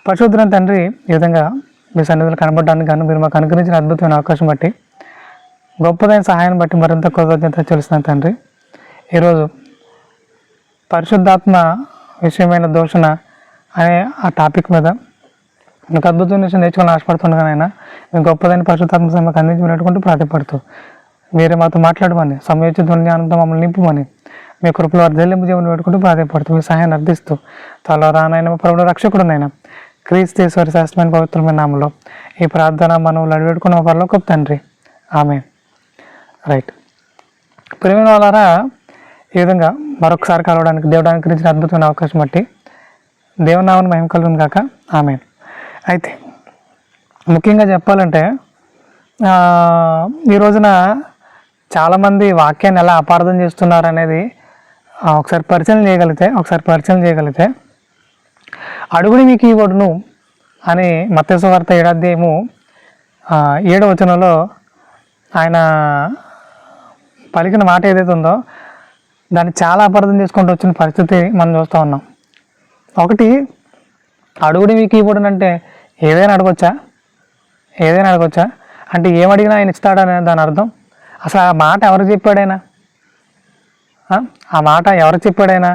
పరిశుద్ధులైన తండ్రి, ఈ విధంగా మీ సన్నిధిలో కనబడడానికి కానీ మీరు మాకు అనుగ్రహించిన అద్భుతమైన అవకాశం బట్టి, గొప్పదైన సహాయాన్ని బట్టి మరింత కృతజ్ఞత చెల్లిస్తున్నాను తండ్రి. ఈరోజు పరిశుద్ధాత్మ విషయమైన దూషణ అనే ఆ టాపిక్ మీద మీకు అద్భుతమైన విషయం నేర్చుకోవాలని ఆశపడుతున్నానైనా మీ గొప్పదైన పరిశుద్ధాత్మ మాకు అందించినటువంటి ప్రాతిపడుతూ మీరే మాతో మాట్లాడమని, సమయోచిత జ్ఞానంతో మమ్మల్ని నింపమని, మీ కృపలో వర్ధలింపు జీవనం పెట్టుకుంటూ ప్రాధాన్యపడుతూ మీ సహాయాన్ని అర్థిస్తూ త్వరలో రానైనా ప్రభువు రక్షకుడునైనా క్రీస్తేశ్వరి శాస్త్రమైన పవిత్రమైన నామంలో ఈ ప్రార్థన మనం అడివేడుకున్న పరలోకపు తండ్రి, ఆమేన్. రైట్. ప్రియమైన వాళ్ళారా, ఈ విధంగా మరొకసారి కలవడానికి దేవుడు అనుగ్రహించిన అద్భుతమైన అవకాశం బట్టి దేవుని నామమున మహిమ కలుగును గాక, ఆమేన్. అయితే ముఖ్యంగా చెప్పాలంటే ఈ రోజున చాలామంది వాక్యాన్ని ఎలా అపార్థం చేస్తున్నారు అనేది ఒకసారి పరిచయం చేయగలిగితే అడుగుడి మీకు ఇవ్వడును అని మత్తయి సువార్త 7వ అధ్యాయము 7వ వచనంలో ఆయన పలికిన మాట ఏదైతే ఉందో దాన్ని చాలా అపార్థం చేసుకుంటూ వచ్చిన పరిస్థితి మనం చూస్తూ ఉన్నాం. ఒకటి, అడుగుడి మీకు ఇవ్వడును అంటే ఏదైనా అడగొచ్చా అంటే ఏమడిగినా ఆయన ఇస్తాడనే దాని అర్థం. అసలు ఆ మాట ఎవరు చెప్పాడైనా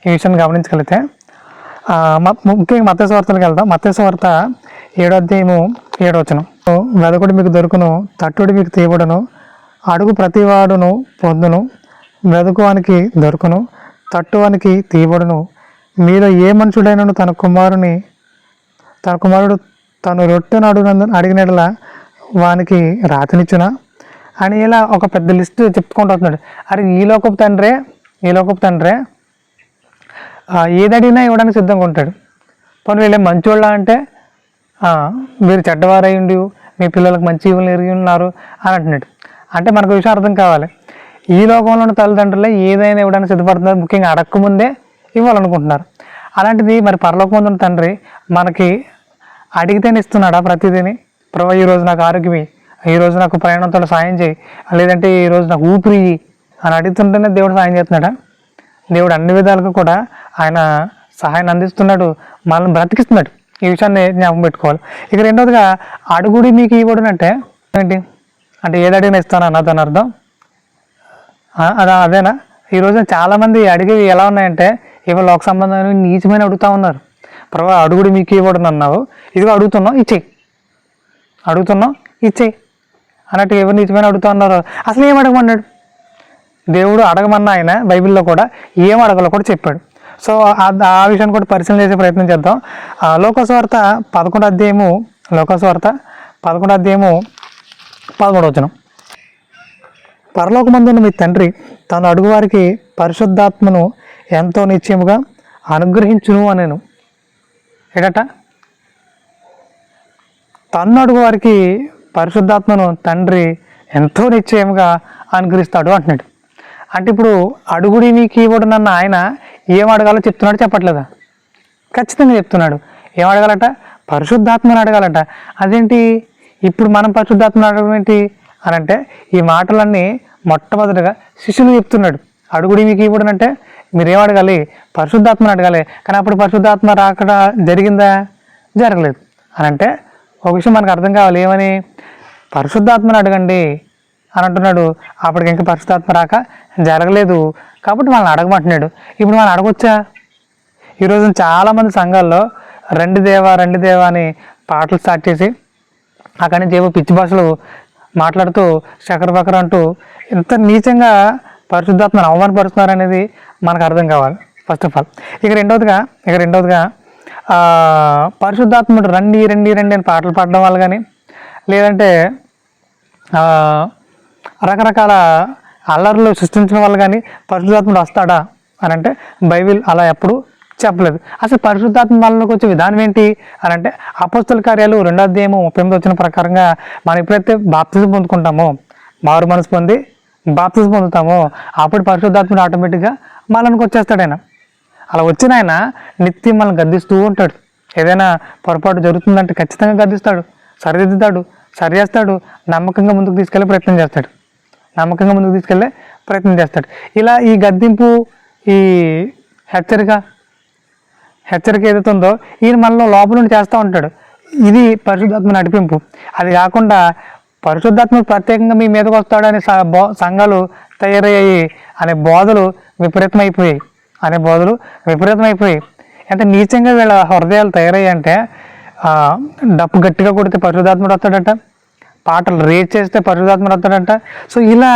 ఈ విషయాన్ని గమనించగలిగితే ముఖ్యంగా మత్తయి సువార్తలకు వెళ్దాం. మత్తయి సువార్త 7వ అధ్యాయము 7వ వచనం, వెదకుడు మీకు దొరుకును, తట్టుడు మీకు తీయబడును, అడుగు ప్రతివాడును పొందును, వెదకువానికి దొరుకును, తట్టువానికి తీయబడును, మీలో ఏ మనుషుడైనను తన కుమారుడు తను రొట్టెను అడిగినట్లా వానికి రాతనిచ్చునా అని ఇలా ఒక పెద్ద లిస్ట్ చెప్పుకుంటూ వస్తున్నాడు. అరే ఈ లోకపు తండ్రే ఏది అడిగినా ఇవ్వడానికి సిద్ధంగా ఉంటాడు. పోనీ వీళ్ళే మంచోళ్ళ అంటే మీరు చెడ్డవారై ఉండి మీ పిల్లలకు మంచి ఇవ్వలు ఎరిగి ఉన్నారు అని అంటున్నాడు. అంటే మనకు విషయం అర్థం కావాలి, ఈ లోకంలోని తల్లిదండ్రులే ఏదైనా ఇవ్వడానికి సిద్ధపడుతున్నారు, ముఖ్యంగా అడగకముందే ఇవ్వాలనుకుంటున్నారు. అలాంటిది మరి పరలోకం ఉన్న తండ్రి మనకి అడిగితేనే ఇస్తున్నాడా ప్రతిదీని? ప్రభు ఈరోజు నాకు ఆరోగ్యం, ఈరోజు నాకు ప్రయాణంతో సాయం చేయి, లేదంటే ఈరోజు నాకు ఊపిరి అని అడుగుతుంటేనే దేవుడు సాయం చేస్తున్నాడా? దేవుడు అన్ని విధాలుగా కూడా ఆయన సహాయాన్ని అందిస్తున్నాడు, మనల్ని బ్రతికిస్తున్నాడు. ఈ విషయాన్ని జ్ఞాపకం పెట్టుకోవాలి. ఇక రెండవదిగా, అడుగుడి మీకు ఇవ్వడం అంటే ఏంటి? అంటే ఏది అడిగినా ఇస్తానన్నా దాని అర్థం అదేనా? ఈరోజు చాలామంది అడిగేవి ఎలా ఉన్నాయంటే ఇవాళ లోక సంబంధమైన నీచమైన అడుగుతూ ఉన్నారు. ప్రభు అడుగుడి మీకు ఇవ్వడం అన్నావు, ఇదిగో అడుగుతున్నాం ఇచ్చేయి అన్నట్టు ఎవరు నీచమైన అడుగుతూ ఉన్నారు. అసలు ఏం అడగమన్నాడు దేవుడు? అడగమన్నా ఆయన బైబిల్లో కూడా ఏం అడగాలో కూడా చెప్పాడు. సో ఆ విషయాన్ని కూడా పరిశీలన చేసే ప్రయత్నం చేద్దాం. లోకసువార్త 11వ అధ్యాయము 11వ వచనం, పరలోకమందున్న మీ తండ్రి తాను అడుగువారికి పరిశుద్ధాత్మను ఎంతో నిశ్చయముగా అనుగ్రహించును అనేను. ఏడట? తన్ను అడుగు వారికి పరిశుద్ధాత్మను తండ్రి ఎంతో నిశ్చయంగా అనుగ్రహిస్తాడు అంటున్నాడు. అంటే ఇప్పుడు అడుగుడి మీకు ఇవ్వడునన్న ఆయన ఏం అడగాలో చెప్తున్నాడు, చెప్పట్లేదా? ఖచ్చితంగా చెప్తున్నాడు. ఏం అడగాలట? పరిశుద్ధాత్మను అడగాలట. అదేంటి ఇప్పుడు మనం పరిశుద్ధాత్మను అడగడం ఏంటి అని అంటే, ఈ మాటలన్నీ మొట్టమొదటిగా శిష్యులు చెప్తున్నాడు. అడుగుడి మీకు ఇవ్వడనంటే మీరేం అడగాలి? పరిశుద్ధాత్మను అడగాలి. కానీ అప్పుడు పరిశుద్ధాత్మ రాకడ జరిగిందా? జరగలేదు. అని అంటే ఒక విషయం మనకు అర్థం కావాలి, ఏమని? పరిశుద్ధాత్మను అడగండి అని అంటున్నాడు. అప్పటికి ఇంకా పరిశుద్ధాత్మ రాక జరగలేదు కాబట్టి వాళ్ళని అడగమంటున్నాడు. ఇప్పుడు మనం అడగొచ్చా? ఈరోజు చాలామంది సంఘాల్లో రండి దేవా అని పాటలు స్టార్ట్ చేసి అక్కడి నుంచి ఏవో పిచ్చి భాషలు మాట్లాడుతూ చక్కెర బకర అంటూ ఎంత నీచంగా పరిశుద్ధాత్మను అవమానపరుస్తున్నారు అనేది మనకు అర్థం కావాలి ఫస్ట్ ఆఫ్ ఆల్. ఇక రెండవదిగా పరిశుద్ధాత్ముడు రండి అని పాటలు పాడడం వల్ల కానీ, లేదంటే రకరకాల అల్లర్లు సృష్టించడం వల్ల కానీ పరిశుద్ధాత్ముడు వస్తాడా అని అంటే బైబిల్ అలా ఎప్పుడు చెప్పలేదు. అసలు పరిశుద్ధాత్మ వాళ్ళకి వచ్చే విధానం ఏంటి అని అంటే, అపోస్తల కార్యాలు 2వ అధ్యాయము 38వ వచనం ప్రకారంగా మనం ఎప్పుడైతే బాప్తిజం పొందుకుంటామో, మారు మనసు పొంది బాప్తిజం పొందుతామో, అప్పుడు పరిశుద్ధాత్ముడు ఆటోమేటిక్గా మనకి వచ్చేస్తాడు. ఆయన అలా వచ్చిన ఆయన నిత్యం మనల్ని గద్దిస్తూ ఉంటాడు. ఏదైనా పొరపాటు జరుగుతుందంటే ఖచ్చితంగా గద్దిస్తాడు, సరిదిద్దుతాడు, సరి చేస్తాడు, నమ్మకంగా ముందుకు తీసుకెళ్ళే ప్రయత్నం చేస్తాడు. ఇలా ఈ గద్దింపు, ఈ హెచ్చరిక హెచ్చరిక ఏదైతే ఉందో ఈయన మనలో లోపల నుండి చేస్తూ ఉంటాడు. ఇది పరిశుద్ధాత్మ నడిపింపు. అది కాకుండా పరిశుద్ధాత్మ ప్రత్యేకంగా మీ మీదకి వస్తాడని సంఘాలు తయారయ్యాయి అనే బోధలు విపరీతమైపోయాయి ఎంత నీచంగా వీళ్ళ హృదయాలు తయారయ్యాయి అంటే డప్పు గట్టిగా కొడితే పరిశుద్ధాత్ముడు వస్తాడట, పాటలు రేజ్ చేస్తే పరిశుద్ధాత్ముడు వస్తాడట. సో ఇలా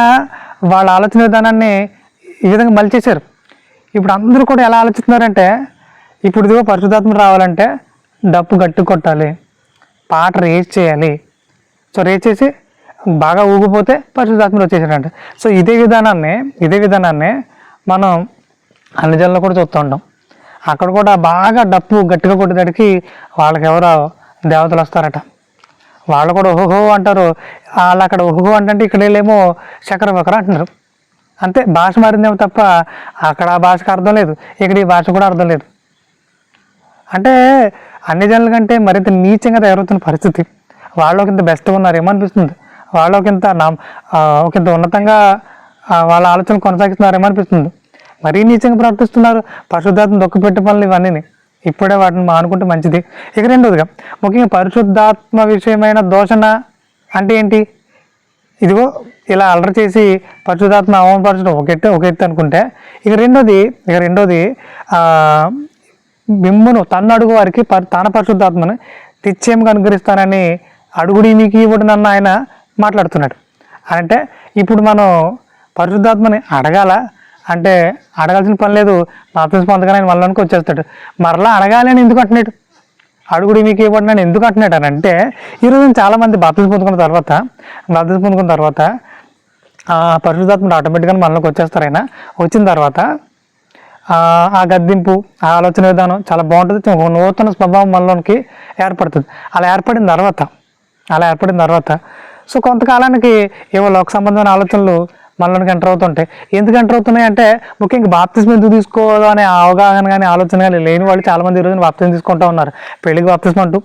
వాళ్ళ ఆలోచన విధానాన్ని ఈ విధంగా మలిచేశారు. ఇప్పుడు అందరూ కూడా ఎలా ఆలోచిస్తున్నారంటే, ఇప్పుడు ఇదిగో పరిశుద్ధాత్మ రావాలంటే డప్పు గట్టి కొట్టాలి, పాట రేజ్ చేయాలి. సో రేజ్ చేసి బాగా ఊగిపోతే పరిశుద్ధాత్మలు వచ్చేసాడంట. సో ఇదే విధానాన్ని మనం అన్ని జనంలో కూడా చూస్తూ ఉంటాం. అక్కడ కూడా బాగా డప్పు గట్టిగా కొట్టేదానికి వాళ్ళకి ఎవరో దేవతలు వస్తారట. వాళ్ళు కూడా ఓహో అంటారు. వాళ్ళు అక్కడ ఓహో అంటే ఇక్కడ వెళ్ళేమో చక్ర వకర అంటున్నారు. అంతే, భాష మారిందేమో తప్ప అక్కడ ఆ భాషకు అర్థం లేదు, ఇక్కడ ఈ భాష కూడా అర్థం లేదు. అంటే అన్ని జనుల కంటే మరింత నీచంగా తయారవుతున్న పరిస్థితి. వాళ్ళకి ఇంత బెస్ట్గా ఉన్నారేమో అనిపిస్తుంది, వాళ్ళకింత ఒకంత ఉన్నతంగా వాళ్ళ ఆలోచనలు కొనసాగిస్తున్నారేమో అనిపిస్తుంది. మరీ నీచంగా ప్రవర్తిస్తున్నారు. పరిశుద్ధాత్మ దొక్కుపెట్టే పనులు ఇవన్నీ ఇప్పుడే వాటిని మానుకుంటే మంచిది. ఇక రెండోదిగా ముఖ్యంగా పరిశుద్ధాత్మ విషయమైన దోషణ అంటే ఏంటి? ఇదిగో ఇలా అల్లరి చేసి పరిశుద్ధాత్మ అవమానపరచడం ఒక ఎత్తు అనుకుంటే, ఇక రెండోది మిమ్మును తన్ను అడుగు వారికి తన పరిశుద్ధాత్మను నిశ్చయంగా అనుగ్రహిస్తానని అడుగుడి మీకు ఇవ్వడనన్న ఆయన మాట్లాడుతున్నాడు. అంటే ఇప్పుడు మనం పరిశుద్ధాత్మని అడగాల అంటే అడగాల్సిన పని లేదు, బాప్తిస్మం పొందగానే ఆయన మనలోనికి వచ్చేస్తాడు. మరలా అడగాలి అని ఎందుకు అంటున్నాడు? అడుగుడి మీకు ఇవ్వబడినని ఎందుకు అంటున్నాడు అని అంటే, ఈరోజు చాలామంది బాప్తిస్మం పొందుకున్న తర్వాత పరిశుద్ధాత్ముడు ఆటోమేటిక్గా మనలోకి వచ్చేస్తారు. ఆయన వచ్చిన తర్వాత ఆ గద్దింపు, ఆ ఆలోచన విధానం చాలా బాగుంటుంది. ఒక నూతన స్వభావం మనలోనికి ఏర్పడుతుంది. అలా ఏర్పడిన తర్వాత సో కొంతకాలానికి ఏవో లోక సంబంధమైన ఆలోచనలు మనలోనికి ఎంటర్ అవుతుంటాయి. ఎందుకు ఎంటర్ అవుతున్నాయి అంటే, ముఖ్యంగా బాప్తిస్మం ఎందుకు తీసుకోవాలో అనే అవగాహన కానీ ఆలోచన కానీ లేని వాళ్ళు చాలామంది ఈరోజు బాప్తిస్మం తీసుకుంటూ ఉన్నారు. పెళ్లికి బాప్తిస్మం అంటూ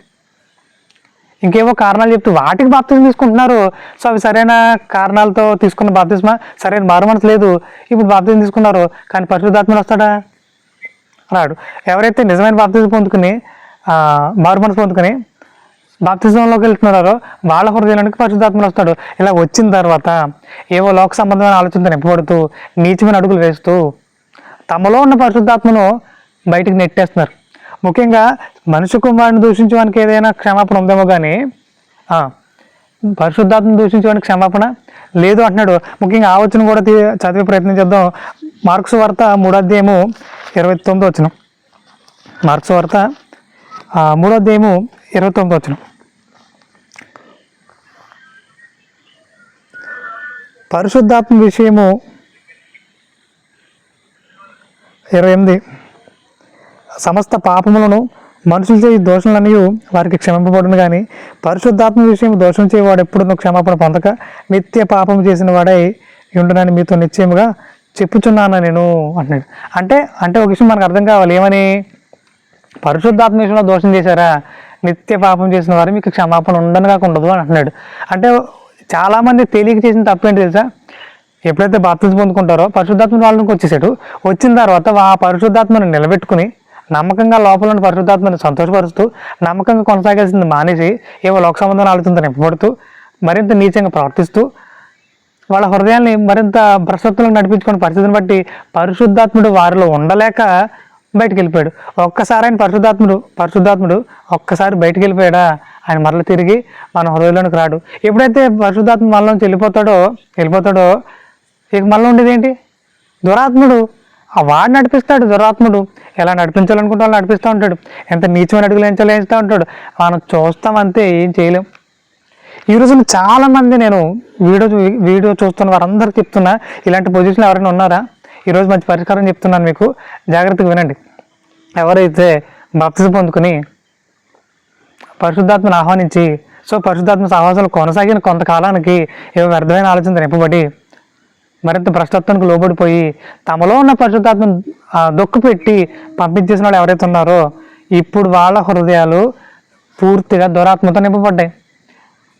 ఇంకేవో కారణాలు చెప్తూ వాటికి బాప్తిస్మం తీసుకుంటున్నారు. సో అవి సరైన కారణాలతో తీసుకున్న బాప్తిస్మా, సరైన మారు మనసు లేదు, ఇప్పుడు బాప్తిస్మం తీసుకున్నారు. కానీ పరిశుద్ధాత్మలు వస్తాడా? రాడు. ఎవరైతే నిజమైన బాప్తిస్మం పొందుకుని మారు మనసు పొందుకుని బాప్తిజంలోకి వెళ్తున్నారో వాళ్ళ హృదయానికి పరిశుద్ధాత్మలు వస్తాడు. ఇలా వచ్చిన తర్వాత ఏవో లోక సంబంధమైన ఆలోచనతో నింపబడుతూ నీచమైన అడుగులు వేస్తూ తమలో ఉన్న పరిశుద్ధాత్మను బయటికి నెట్టేస్తున్నారు. ముఖ్యంగా మనుష్య కుమారుని దూషించడానికి ఏదైనా క్షమాపణ ఉందేమో కానీ పరిశుద్ధాత్మను దూషించడానికి క్షమాపణ లేదు అంటున్నాడు. ముఖ్యంగా ఆ వచనం కూడా చదివే ప్రయత్నం చేద్దాం. మార్క్స్ వార్త 3:29 మార్క్స్ వార్త 3:29 పరిశుద్ధాత్మ విషయము 28 సమస్త పాపములను మనుషులు చేయి దోషులన్నీ వారికి క్షమింపబడును, కానీ పరిశుద్ధాత్మ విషయం దోషం చేయవాడు ఎప్పుడు క్షమాపణ పొందక నిత్య పాపం చేసిన వాడై ఉండునని మీతో నిశ్చయముగా చెప్పుచున్నాను నేను అంటున్నాడు. అంటే ఒక విషయం మనకు అర్థం కావాలి. ఏమని? పరిశుద్ధాత్మ విషయంలో దోషం చేశారా, నిత్య పాపం చేసిన వారు మీకు క్షమాపణ ఉండనుగా ఉండదు అని అంటున్నాడు. అంటే చాలామంది తెలియక చేసిన తప్పేంటి తెలుసా? ఎప్పుడైతే బాప్తిజం పొందుకుంటారో పరిశుద్ధాత్మ వాళ్ళకి వచ్చేసాడు. వచ్చిన తర్వాత ఆ పరిశుద్ధాత్మను నిలబెట్టుకుని నమ్మకంగా లోపల ఉన్న పరిశుద్ధాత్మను సంతోషపరుస్తూ నమ్మకంగా కొనసాగాల్సింది మానేసి ఏవో లోక సంబంధాలు ఆలోచనతో నింపబడుతూ మరింత నీచంగా ప్రవర్తిస్తూ వాళ్ళ హృదయాన్ని మరింత భ్రష్టత్వంలో నడిపించుకున్న పరిస్థితిని బట్టి పరిశుద్ధాత్ముడు వారిలో ఉండలేక బయటికి వెళ్ళిపోయాడు. ఒక్కసారి ఆయన పరిశుద్ధాత్ముడు ఒక్కసారి బయటికి వెళ్ళిపోయాడా, ఆయన మరల తిరిగి మన హృదయంలోనికి రాడు. ఎప్పుడైతే పరిశుద్ధాత్మ మనలోంచి వెళ్ళిపోతాడో ఇక మనలో ఉండేది ఏంటి? దురాత్ముడు. వాడు నడిపిస్తాడు. దురాత్ముడు ఎలా నడిపించాలనుకుంటే వాళ్ళు నడిపిస్తూ ఉంటాడు. ఎంత నీచమైన అడుగులు వేస్తూ ఉంటాడు. మనం చూస్తామంతే, ఏం చేయలేం. ఈ రోజున చాలామంది నేను వీడియో చూస్తున్న వారందరికీ చెప్తున్నా, ఇలాంటి పొజిషన్లో ఎవరైనా ఉన్నారా? ఈరోజు మంచి పరిష్కారం చెప్తున్నాను మీకు, జాగ్రత్తగా వినండి. ఎవరైతే బాప్తిజం పొందుకుని పరిశుద్ధాత్మను ఆహ్వానించి పరిశుద్ధాత్మ సహవాసాలు కొనసాగిన కొంతకాలానికి ఏవో వ్యర్థమైన ఆలోచన నింపబడి మరింత భ్రష్టత్వానికి లోబడిపోయి తమలో ఉన్న పరిశుద్ధాత్మను దొక్కుపెట్టి పంపించేసిన వాళ్ళు ఎవరైతే ఉన్నారో ఇప్పుడు వాళ్ళ హృదయాలు పూర్తిగా దురాత్మతో నింపబడ్డాయి.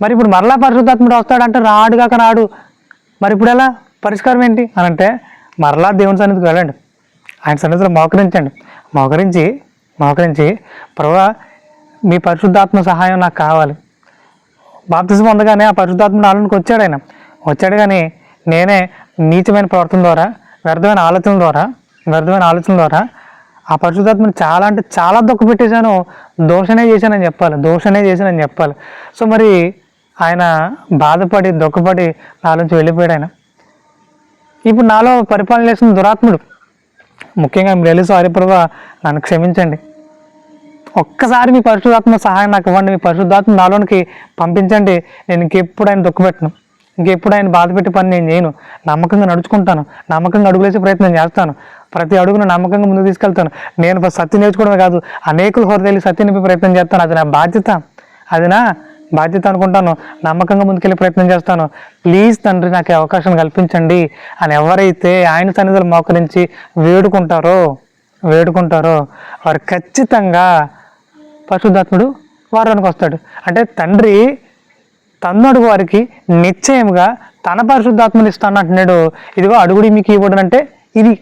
మరి ఇప్పుడు మరలా పరిశుద్ధాత్ముడు వస్తాడంటే రాడు. మరి ఇప్పుడు ఎలా? పరిష్కారం ఏంటి అని అంటే, మరలా దేవుని సన్నిధికి వెళ్ళండి, ఆయన సన్నిధిలో మోకరించి మోకరించి, ప్రభువా మీ పరిశుద్ధాత్మ సహాయం నాకు కావాలి. బాప్తిజం పొందగానే ఆ పరిశుద్ధాత్మ నాలోనికి వచ్చాడు కానీ నేనే నీచమైన ప్రవర్తన ద్వారా, వ్యర్థమైన ఆలోచనల ద్వారా ఆ పరిశుద్ధాత్మని చాలా అంటే చాలా దుఃఖపెట్టేశాను, దోషనే చేశానని చెప్పాలి. సో మరి ఆయన బాధపడి దుఃఖపడి నాలోంచి వెళ్ళిపోయాడు ఆయన. ఇప్పుడు నాలో పరిపాలన చేసిన దురాత్ముడు, ముఖ్యంగా మీరు సారీ ప్రభువా నన్ను క్షమించండి, ఒక్కసారి మీ పరిశుద్ధాత్మ సహాయం నాకు ఇవ్వండి, మీ పరిశుద్ధాత్మ నాలోనికి పంపించండి, నేను ఇంకెప్పుడు ఆయన దుఃఖపెట్టను, ఇంకెప్పుడు ఆయన బాధ పెట్టి పని నేను చేయను, నమ్మకంగా నడుచుకుంటాను, నమ్మకంగా అడుగులేసే ప్రయత్నం చేస్తాను, ప్రతి అడుగును నమ్మకంగా ముందుకు తీసుకెళ్తాను. నేను సత్యం నేర్చుకోవడమే కాదు, అనేకుల హృదయాలు సత్యం నింపే ప్రయత్నం చేస్తాను. అది నా బాధ్యత అనుకుంటాను. నమ్మకంగా ముందుకెళ్ళే ప్రయత్నం చేస్తాను. ప్లీజ్ తండ్రి నాకు అవకాశం కల్పించండి అని ఎవరైతే ఆయన సన్నిధిలో మోకరించి వేడుకుంటారో వారు ఖచ్చితంగా పరిశుద్ధాత్ముడు వారానికి వస్తాడు. అంటే తండ్రి తన్నుడు వారికి నిశ్చయంగా తన పరిశుద్ధాత్మని ఇస్తాను అంటున్నాడు. ఇదిగో అడుగుడి మీకు ఇవ్వడం అంటే ఇది.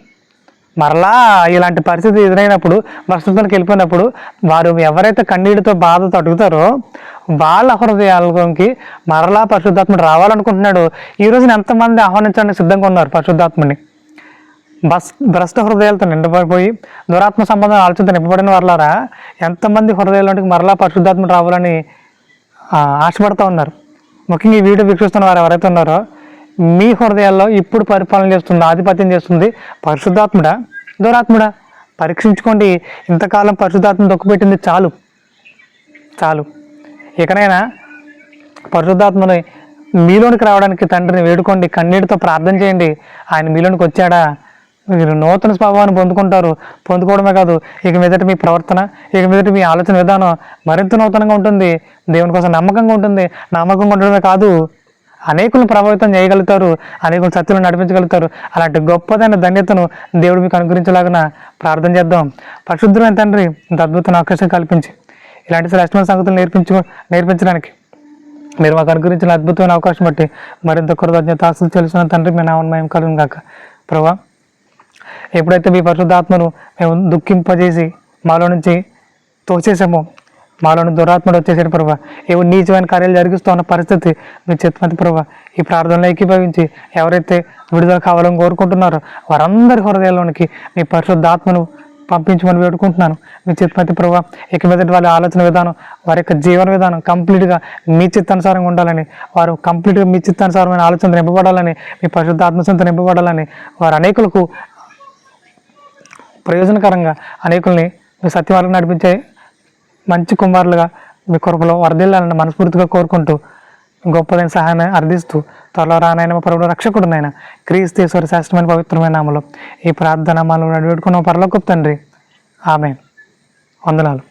మరలా ఇలాంటి పరిస్థితి ఎదురైనప్పుడు, పరిస్థితులకు వెళ్ళిపోయినప్పుడు వారు ఎవరైతే కన్నీటితో బాధతో అడుగుతారో వాళ్ళ హృదయాలకి మరలా పరిశుద్ధాత్ముడు రావాలనుకుంటున్నాడు. ఈ రోజున ఎంతమంది ఆహ్వానించడానికి సిద్ధంగా ఉన్నారు పరిశుద్ధాత్మని? భ్రష్ట హృదయాలతో నిండిపోయి దురాత్మ సంబంధం ఆలోచనతో నింపబడిన వాళ్ళారా ఎంతమంది హృదయాలకి మరలా పరిశుద్ధాత్ముడు రావాలని ఆశపడుతూ ఉన్నారు. ముఖ్యంగా ఈ వీడియో వీక్షిస్తున్న వారు ఎవరైతే ఉన్నారో మీ హృదయాల్లో ఇప్పుడు పరిపాలన చేస్తుంది, ఆధిపత్యం చేస్తుంది పరిశుద్ధాత్ముడా దురాత్ముడా? పరీక్షించుకోండి. ఇంతకాలం పరిశుద్ధాత్మ దుఃఖపెట్టింది చాలు. ఇకనైనా పరిశుద్ధాత్మని మీలోనికి రావడానికి తండ్రిని వేడుకోండి, కన్నీటితో ప్రార్థన చేయండి. ఆయన మీలోనికి వచ్చాడా? మీరు నూతన స్వభావాన్ని పొందుకోవడమే కాదు, ఇక మీదట మీ ప్రవర్తన, ఇక మీదట మీ ఆలోచన విధానం మరింత నూతనంగా ఉంటుంది, దేవుని కోసం నమ్మకంగా ఉండడమే కాదు, అనేకులను ప్రభావితం చేయగలుగుతారు, అనేకులు సత్యులను నడిపించగలుగుతారు. అలాంటి గొప్పదైన ధన్యతను దేవుడు మీకు అనుగ్రహించలాగిన ప్రార్థన చేద్దాం. పరిశుద్ధమైన తండ్రి, ఇంత అద్భుతమైన అవకాశం కల్పించి ఇలాంటి శ్రేష్టమైన సంగతులు నేర్పించడానికి మీరు మాకు అనుగ్రహించిన అద్భుతమైన అవకాశం బట్టి మరింత కృతజ్ఞత ఆశలు తెలుసున్న తండ్రి, మీ నామమయం కలుగును గాక. ప్రభా, ఎప్పుడైతే మీ పరిశుద్ధాత్మను మేము దుఃఖింపజేసి మాలో నుంచి తోచేసామో, మాలోని దురాత్మడు వచ్చేసాడు ప్రభా, ఏవో నీచమైన కార్యాలు జరిగిస్తూ ఉన్న పరిస్థితి మీ చిత్తమతి ప్రభా, ఈ ప్రార్థనలో ఏకీభవించి ఎవరైతే విడుదల కావాలని కోరుకుంటున్నారో వారందరి హృదయాల్లోనికి మీ పరిశుద్ధాత్మను పంపించమని వేడుకుంటున్నాను. మీ చిత్తమతి ప్రభా, ఇక మీదటి వాళ్ళ ఆలోచన విధానం, వారి యొక్క జీవన విధానం కంప్లీట్గా మీ చిత్తానుసారంగా ఉండాలని, వారు కంప్లీట్గా మీ చిత్తానుసారమైన ఆలోచన నింపబడాలని, మీ పరిశుద్ధాత్మసంత నింపబడాలని, వారు అనేకులకు ప్రయోజనకరంగా అనేకుల్ని మీ సత్యవాళ్ళకు నడిపించే మంచి కుమారులుగా మీ కృపలో వరదిల్లాలని మనస్ఫూర్తిగా కోరుకుంటూ గొప్పదైన సహాయాన్ని అర్థిస్తూ త్వరలో రానాయన ప్రభువు రక్షకుడునైనా క్రీస్తు శాస్త్రమైన పవిత్రమైన నామలో ఈ ప్రార్థన మనం వేడుకున్న పరలోకపు తండ్రి. ఆమేన్. వందనాలు.